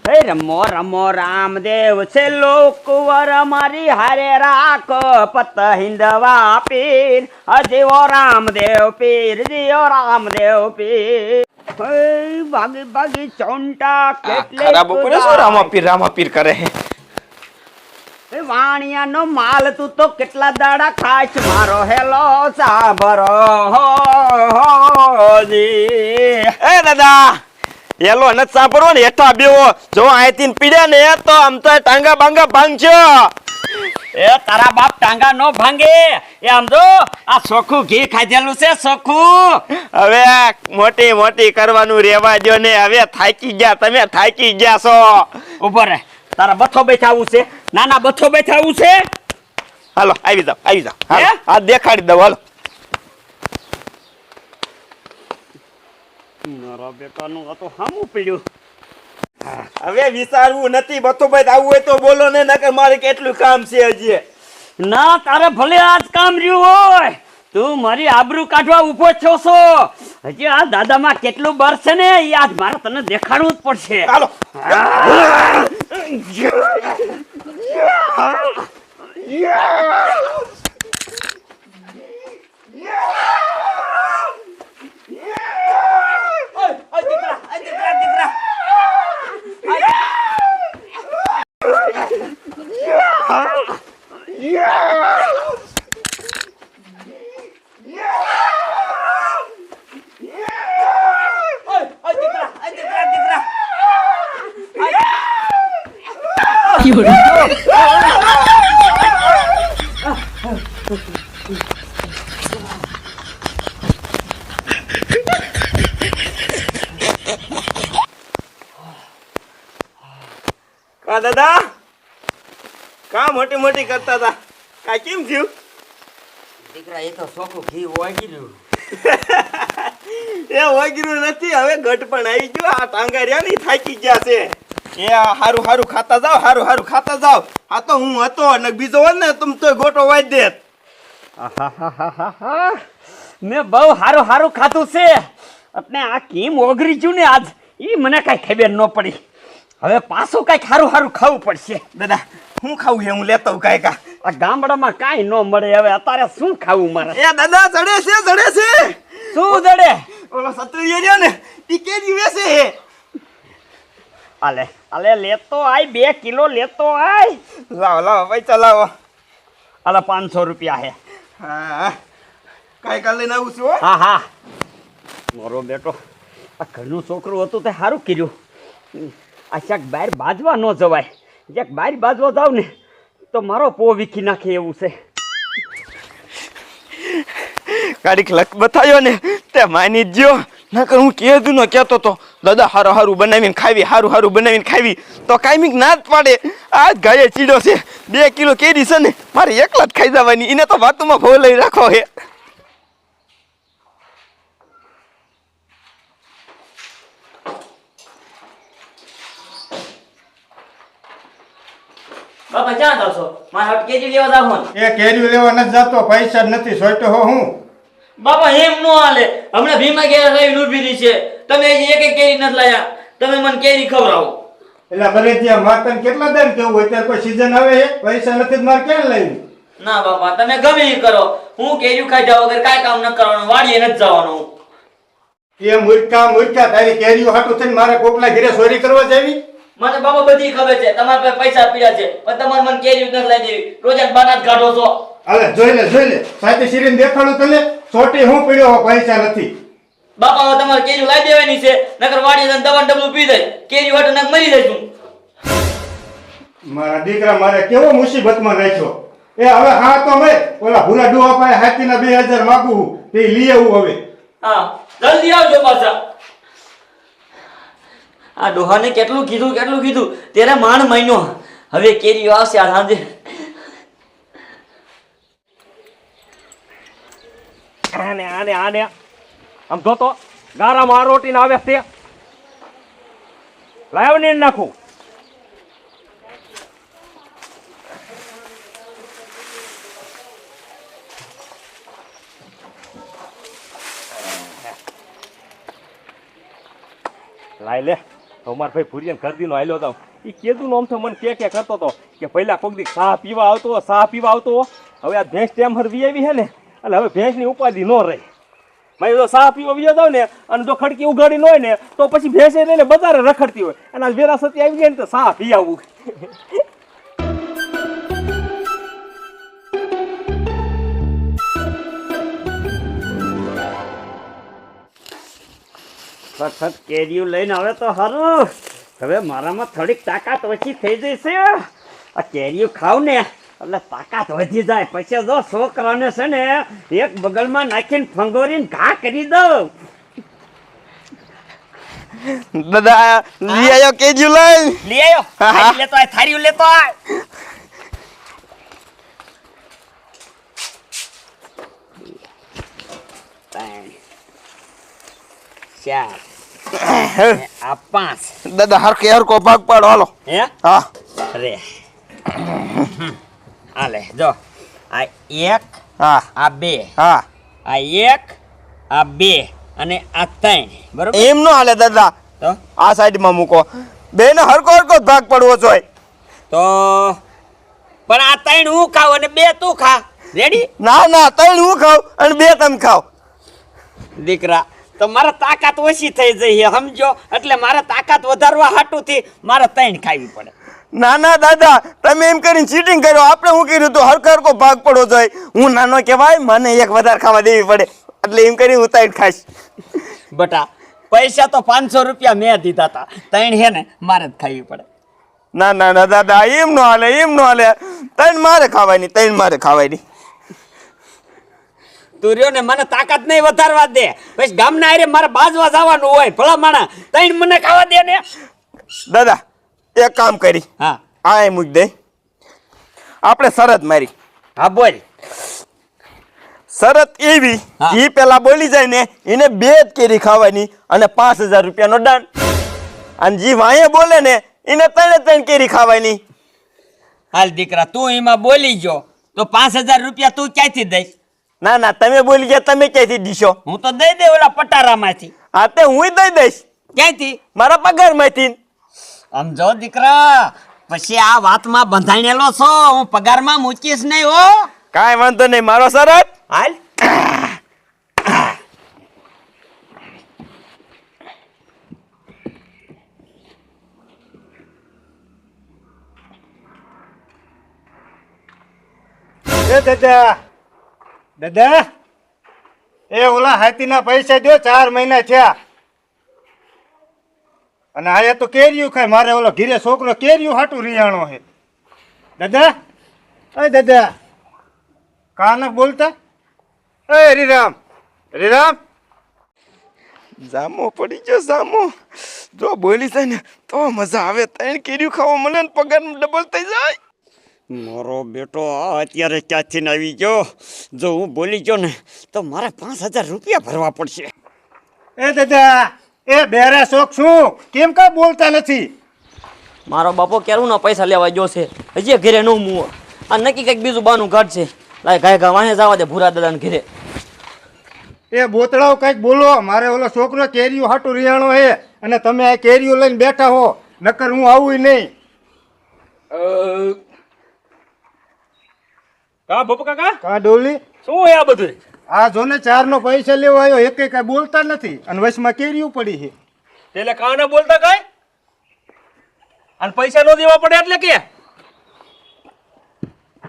હે રમો રમો રામદેવ છે લોકુંવર મારી હારે રાખ પત હિંદવા પીર હજીવો રામદેવ પીર જીઓ રામદેવ પીર હે ભાગી ભાગી ચોંટા કેટલે ખરાબ ઉપર શું રામાપીર કરે હે વાણિયાનો માલ તું તો કેટલા દાડા ખાશ મારો હેલો સાંભરો જી એ દાદા હેલો ન સાંભળો ને હેઠા બેવો જો આયતીન પીડ્યા ને તો આમ તો ટાંગા બાંગા ભાંગજો એ તારા બાપ ટાંગા નો ભાંગે એ આમ જો આ સોખું ઘી ખાધેલું છે સોખું હવે મોટી મોટી કરવાનું રેવા દો ને હવે થાકી ગયા તમે થાકી ગયા છો ઉભો રે તારા બથો બેઠાવું છે નાના બથો બેઠાવું છે હાલો આવી જાઓ હાલો આ દેખાડી દઉં હાલો મારા બેટાનું આ તો હામું પડ્યું હવે વિચારવું નથી બથો ભાઈ આવું હોય તો બોલો ને નકર મારે કેટલું કામ છે હજી ના તારે ભલે આજ કામ રહ્યું હોય તું મારી આબરૂ કાઢવા ઊભો છો છો હજી આ દાદામાં કેટલું બર છે ને એ આજ મારે તને દેખાડવું જ પડશે હાલો કા દાદા કા મોટી મોટી કરતા હતા કા કેમ થયું દીકરા એ તો સોખું ઘી વાગી એ વાગીરું નથી હવે ઘટ પણ આવી ગયો આ ટાંગા રહ્યા ને થાકી ગયા છે એ હારું હારું ખાતા જાવ હારું હારું ખાતા જાવ આ તો હું હતો ને બીજો હોય ને તું તો ગોટો વાજ દેત મેં બહુ હારું હારું ખાધું છે એટલે આ કેમ ઓગરી ગયું ને આજ એ મને કઈ ખબર ન પડી હવે પાછું કઈક હારું હારું ખાવું પડશે દાદા હું ખાવું છે હું લેતો કાંઈ કા આ ગામડામાં કાંઈ ન મળે હવે અત્યારે શું ખાવું મારે એ દાદા ચડે છે શું જડે ઓલો સત્રીયો રહ્યો ને ઈ કેજી વેસે હે આલે આલે લેતો આય 2 કિલો લેતો આય લાવો પૈસા લાવો આલે 500 રૂપિયા હે હા કાંઈ કા લઈને આવું છું હા મારો બેટો આ ઘરનું છોકરું હતું તે સારું કર્યું આ શાક બહાર બાજવા ન જવાય જ્યાંક બહાર બાજવા જાવ ને તો મારો પો વીખી નાખે એવું છે કાડીક લક બતાવ્યો ને તે માની જો નકર હું કેદું નો કહેતો તો દાદા હારું બનાવીને ખાવી તો કાયમિક ના જ પાડે આ ગાયે ચીડો છે 2 કિલો કેરી છે ને મારે એકલા જ ખાઈ જવાની એને તો વાતુમાં ભો લઈ રાખો હે બાપા ક્યાં જાવ છો મારા હાટ કેજી લેવા જાવ ને એ કેરીઓ લેવા નથી જાતો પૈસા જ નથી સોયટો હો હું બાપા એમ નો હાલે હમણાં ભીમા ઘેર રહીને ઊભી રહી છે તમે એક કેરી નથી લાયા તમે મને કેરી ખવડાવો એટલે બરે ત્યાં માતન કેટલા દાન કેવું હોય ત્યારે કોઈ સીઝન આવે પૈસા નથી મારે ક્યાં લેવું ના બાપા તમે ગમે એ કરો હું કેરી ખાઈ જાવ વગર કાંઈ કામ ન કરવાનું વાડીએ નથી જવાનું એ મૂર્ખા તારી કેરીઓ હાટું થઈને મારે કોકના ઘરે ચોરી કરવા જાવી મને બાપા બધી ખબર છે તમારા પાસે પૈસા પીડ્યા છે પણ તમારે મને કેરી નથી લઈ દેવી રોજ બાનાત કાઢો છો હાલે જોઈ લે સાથે શીરીને દેખાડું તને સોટી હું પીડ્યો હો પૈસા નથી બાપા હવે તમારે કેરી લાવી દેવાની છે નકર વાડીએ જઈને દવા ડબલું પી જાય કેરી વાટો નક મરી જઈશું મારા દીકરા મારે કેવો મુસીબતમાં નાખ્યો એ હવે હા તો મેં ઓલા ભૂરા ડોહા પાસે હાથીના 2000 માગું તે લઈ આવું હવે હા જલ્દી આવજો પાછા આ ડોહાને કેટલું કીધું ત્યારે માંડ મહિનો હવે કેરીઓ આવશે આ સાંજે આને આમ તો ગારામાં રોટીને આવે છે લાવ ને નાખું લાઈ લે અમાર ભાઈ ભુરિયન ઘરદીનો હાલ્યો હતો એ કીધું ને આમ તો મને કે કરતો હતો કે પહેલા કોક દી ચા પીવા આવતો હવે આ ભેંસ ટેમ હરવી આવી છે ને એટલે હવે ભેંસની ઉપાધિ ન રહી ભાઈ જો ચા પીવા વિયો જાવ ને અને જો ખડકી ઉગાડી ન હોય ને તો પછી ભેંસે લઈને બજારે રખડતી હોય અને આ વેરાસતી આવી જાય ને તો ચા પી આવવું સખત કેરીઓ લઈને આવે તો સારું. હવે મારામાં થોડીક તાકાત ઓછી થઈ જશે. આ કેરીઓ ખાવ ને એટલે તાકાત વધી જાય. પછી જો છોકરાને છે ને એક બગલમાં નાખીને ફંગોરીને ઘા કરી દઉં. દાદા લઈ આવ્યો કેજ્યુ લઈ લઈ આવ્યો. થાળી લેતો આય, થાળીઓ લેતો આય. ત્રણ, ચાર, આ પાંચ. દાદા હરકો ભાગ પાડો હાલો. હે હા અરે હાલે જો આ એક, હા આ બે, હા આ એક, આ બે અને આ ત્રણ. બરોબર એમ નો હાલે દાદા. તો આ સાઈડમાં મૂકો બે ને હરકો જ ભાગ પડવો જોઈએ. તો પણ આ ત્રણ હું ખાવ અને બે તું ખા. રેડી? ના ત્રણ હું ખાવ અને બે તમે ખાવ. દીકરા તો મારે તાકાત ઓછી થઈ જઈ સમજો, એટલે મારે તાકાત વધારવા હાટુથી મારે ત્રણ ખાવી પડે. ના દાદા તમે એમ કરીને ચીટિંગ કર્યો. આપણે શું કર્યું તો હરકો ભાગ પડવો જોઈએ. હું નાનો કહેવાય મને એક વધારે ખાવા દેવી પડે એટલે એમ કરી હું ત્રણ ખાઈશ. બટા પૈસા તો 500 રૂપિયા મેં દીધા હતા. ત્રણ હે ને મારે જ ખાવી પડે. ના દાદા એમ નો હાલે ત્રણ મારે ખાવાની. તું રહ્યો ને મને તાકાત નહીં વધારવા દે. પછી ગામના આરે મારે બાજવા જવાનું હોય. ભલા માણા ત્રણ મને ખાવા દે ને. દાદા એક કામ કરી હા આ મૂક દે. આપણે શરત મારી. હા બોલ. શરત એવી હા. જે પેલા બોલી જાય ને એને બે જ કેરી ખાવાની અને 5000 રૂપિયાનો દંડ. અને જે વાંહે બોલે ને એને ત્રણ કેરી ખાવાની. હાલ દીકરા તું એમાં બોલી ગયો તો 5000 રૂપિયા તું ક્યાંથી દઈશ? ના તમે બોલી ગયા તમે ક્યાંથી દીશો? હું તો દઈ દે ઓલા પટારામાંથી. હા તે હું દઈ દઈશ ક્યાંથી? મારા પગારમાંથી. સમજો દીકરા પછી આ વાતમાં બંધાણેલો છો. હું પગારમાં મૂકીશ નહીં હો. કાંઈ વાંધો નહીં મારો શરત. હાલ એ દાદા એ ઓલા હાથીના પૈસા દો. 4 મહિના થયા અને આયા તો કેરીયું ખાય. મારે ઓલો ઘીરે છોકરો કેરીયું હાટું રિયાણો છે. દાદા કાન બોલતા. એ હરિરામ જામો પડી ગયો જામો. જો બોલી જાય ને તો મજા આવે. ત્રણ કેરીઓ ખાવા મળે ને પગાર ડબલ થઈ જાય. મારો બેટો અત્યારે ક્યાંથી આવી ગયો. જો હું બોલી ગયો ને તો મારે 5000 રૂપિયા ભરવા પડશે. એ દાદા એ બેરા શોખ શું કેમ કા બોલતા નથી? મારો બાપો ક્યારું પૈસા લેવા ગયો છે, હજી ઘરે ન મૂવો. આ નક્કી કંઈક બીજું બાનું ઘાટ છે. લાય ગાય વાહે જવા દે ભૂરા દાદાને ઘરે. એ બોતડાઓ કઈક બોલો. મારે ઓલો છોકરો કેરીયું હાટું રિયાણો હે અને તમે આ કેરીયું લઈને બેઠા હો. નકર હું આવું નહીં. કા બાપુ કાકા કા ડોલી શું હે આ બધું? આ જોને 4 નો પૈસા લેવા આવ્યો. એક કઈ બોલતા નથી અને વચમાં કેરીયું પડી છે. એટલે કાના બોલતા કાય અને પૈસા નો દેવા પડે એટલે કે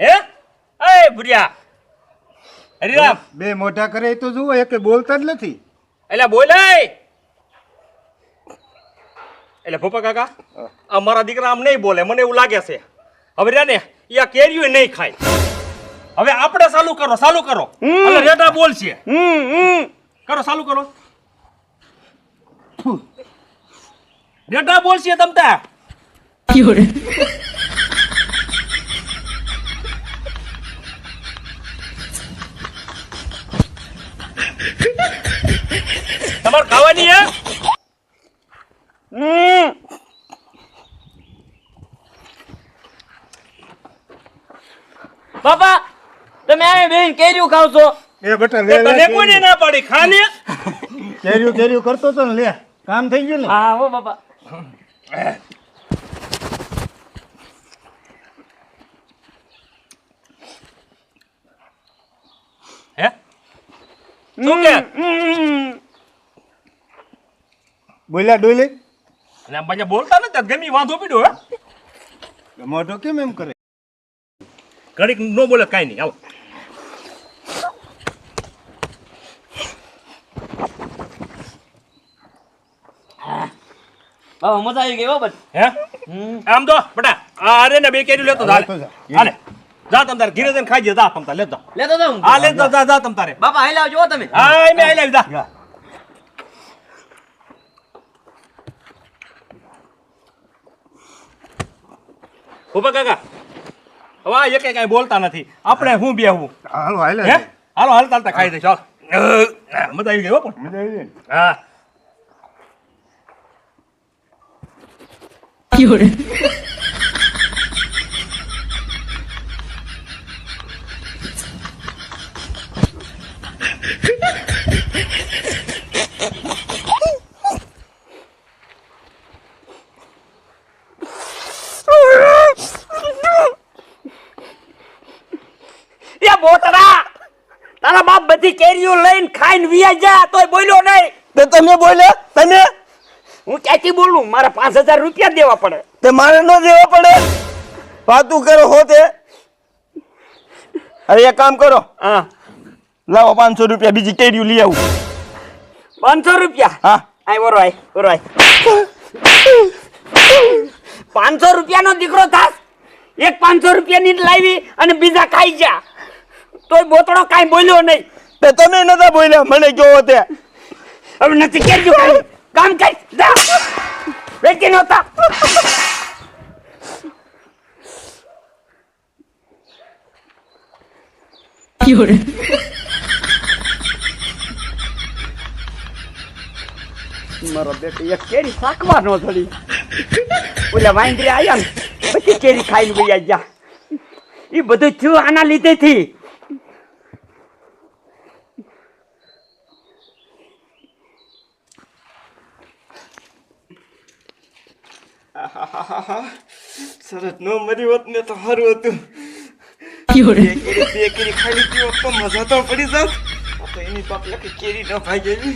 હે? એ ભુરિયા હરિરામ બે મોઢા કરે તો જુઓ એક બોલતા જ નથી. એટલે બોલાય. એટલે ભોપા કાકા આ મારા દીકરા આમ નહીં બોલે. મને એવું લાગે છે હવે રહ્યા ને એ આ કેરીઓ નહીં ખાય. હવે આપણે ચાલુ કરો એટલે રેટા બોલશે. કરો ચાલુ કરો. રેટા બોલશે તમતા. તમારે ખાવાની હે? બાપા તમે આ બેન કેરીઓ ખાવ છો? એ બેટા તને લે કોઈને ના પાડી ખા લે. કેરીયું કરતો તો ને લે કામ થઈ ગયું ને. હા હો બાપા. હે શું કે બોલ્યા ડોલી અને આમ પાછા બોલતા નથી ગમી વાંધો પીડ્યો હે મોઢો કેમ એમ કરે ઘડીક ન બોલે કાંઈ નહીં આવો બાપા મજા આવી ગઈ હો બટ હે આમ તો બટા અરે ને બે કેરી લેતો હાલે હાલે જા તમ તારે ઘીરે જઈને ખાઈ જતા જા તમ તારે લેતો લેતો જાઉં હા લેતો જા જા તમ તારે બાપા હાલ આવજો હો તમે હા એમે આઈ લાવી જા ઉભા કાકા હવે આ એકે કાંઈ બોલતા નથી આપણે હું બેહવું હાલો હાલે હે હાલો હાલ ચાલતા ખાઈ દે ચાલ મજા આવી ગઈ હો પણ મજા આવી ને હા એ બોતરા તારા બાપ બધી કેરીઓ લઈને ખાઈને વિયા જા તોય બોલ્યો નહીં. તે તમે બોલ્યા તમે હું ક્યાંથી બોલું? મારે 5000 રૂપિયા દેવા પડે. તે મારે ન દેવા પડે વાતું કરો હો તે હવે એક કામ કરો હા લાવો 500 રૂપિયા બીજી કેરીઓ લઈ આવું 500 રૂપિયા. હા આય વરોય 500 રૂપિયાનો દીકરો થાસ એક 500 રૂપિયાની જ લાવી અને બીજા ખાઈ જા તોય બોતડો કાંઈ બોલ્યો નહીં. તે તમે નતા બોલ્યા મને કહો તે હવે નથી કેરજો કામ કર જા વેચી નહોતા. મારો બેટો એક કેરી શાકવા નો થોડી ઓલા વાંદરે આયા ને પછી કેરી ખાઈને વયા જા. એ બધું થયું આના લીધેથી. સરસ નો મરી હોત ને તો સારું હતું બે કેરી ખાઈ લીધી હોત તો મજા તો પડી જાત તો એની બાપ લખી કેરી ન ખાઈ ગઈ